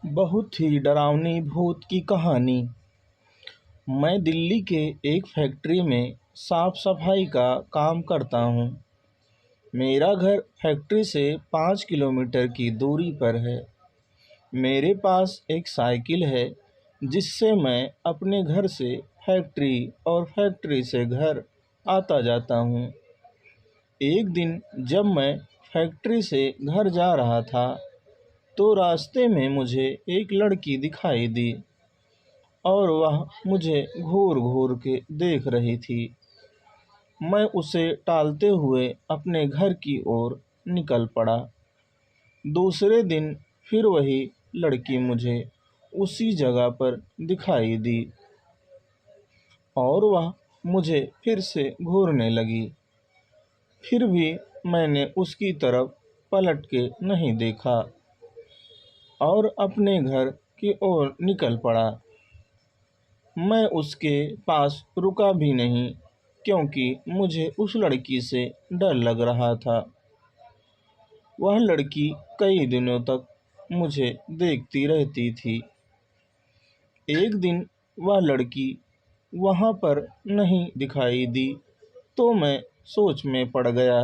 बहुत ही डरावनी भूत की कहानी। मैं दिल्ली के एक फैक्ट्री में साफ सफाई का काम करता हूँ। मेरा घर फैक्ट्री से 5 किलोमीटर की दूरी पर है। मेरे पास एक साइकिल है जिससे मैं अपने घर से फैक्ट्री और फैक्ट्री से घर आता जाता हूँ। एक दिन जब मैं फैक्ट्री से घर जा रहा था तो रास्ते में मुझे एक लड़की दिखाई दी और वह मुझे घूर घूर के देख रही थी। मैं उसे टालते हुए अपने घर की ओर निकल पड़ा। दूसरे दिन फिर वही लड़की मुझे उसी जगह पर दिखाई दी और वह मुझे फिर से घूरने लगी। फिर भी मैंने उसकी तरफ पलट के नहीं देखा और अपने घर की ओर निकल पड़ा। मैं उसके पास रुका भी नहीं क्योंकि मुझे उस लड़की से डर लग रहा था। वह लड़की कई दिनों तक मुझे देखती रहती थी। एक दिन वह लड़की वहाँ पर नहीं दिखाई दी तो मैं सोच में पड़ गया,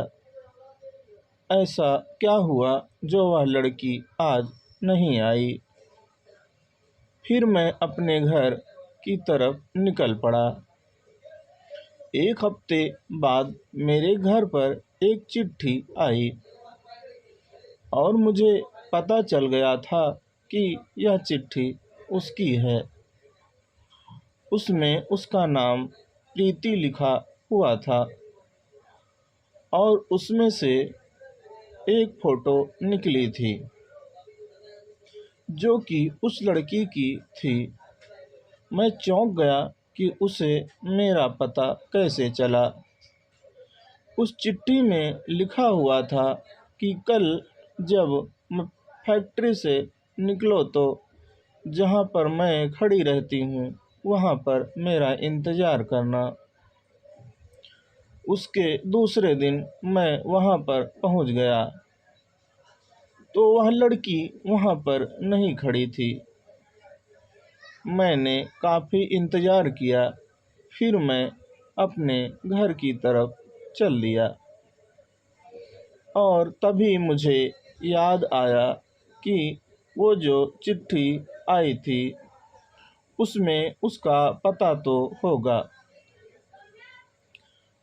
ऐसा क्या हुआ जो वह लड़की आज नहीं आई। फिर मैं अपने घर की तरफ निकल पड़ा। एक हफ्ते बाद मेरे घर पर एक चिट्ठी आई और मुझे पता चल गया था कि यह चिट्ठी उसकी है। उसमें उसका नाम प्रीति लिखा हुआ था और उसमें से एक फ़ोटो निकली थी जो कि उस लड़की की थी। मैं चौंक गया कि उसे मेरा पता कैसे चला। उस चिट्ठी में लिखा हुआ था कि कल जब मैं फैक्ट्री से निकलो तो जहाँ पर मैं खड़ी रहती हूँ वहाँ पर मेरा इंतज़ार करना। उसके दूसरे दिन मैं वहाँ पर पहुँच गया तो वह लड़की वहाँ पर नहीं खड़ी थी। मैंने काफ़ी इंतज़ार किया, फिर मैं अपने घर की तरफ चल दिया और तभी मुझे याद आया कि वो जो चिट्ठी आई थी उसमें उसका पता तो होगा।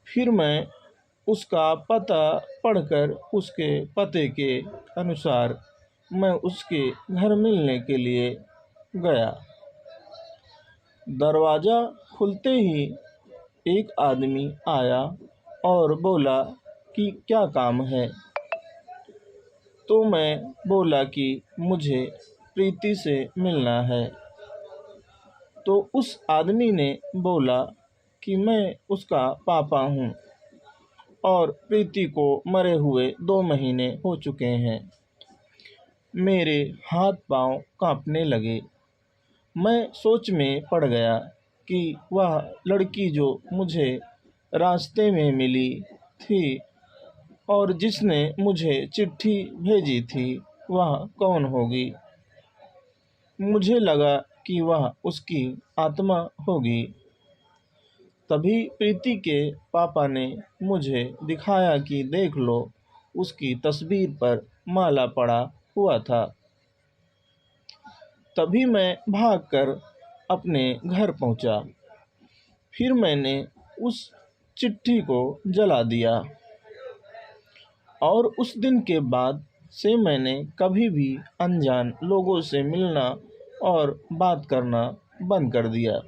फिर मैं उसका पता पढ़कर उसके पते के अनुसार मैं उसके घर मिलने के लिए गया। दरवाज़ा खुलते ही एक आदमी आया और बोला कि क्या काम है। तो मैं बोला कि मुझे प्रीति से मिलना है। तो उस आदमी ने बोला कि मैं उसका पापा हूँ और प्रीति को मरे हुए 2 महीने हो चुके हैं। मेरे हाथ पांव कांपने लगे। मैं सोच में पड़ गया कि वह लड़की जो मुझे रास्ते में मिली थी और जिसने मुझे चिट्ठी भेजी थी वह कौन होगी। मुझे लगा कि वह उसकी आत्मा होगी। तभी प्रीति के पापा ने मुझे दिखाया कि देख लो, उसकी तस्वीर पर माला पड़ा हुआ था। तभी मैं भागकर अपने घर पहुंचा। फिर मैंने उस चिट्ठी को जला दिया और उस दिन के बाद से मैंने कभी भी अनजान लोगों से मिलना और बात करना बंद कर दिया।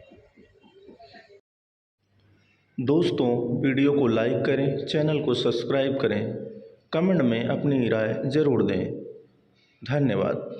दोस्तों, वीडियो को लाइक करें, चैनल को सब्सक्राइब करें, कमेंट में अपनी राय ज़रूर दें। धन्यवाद।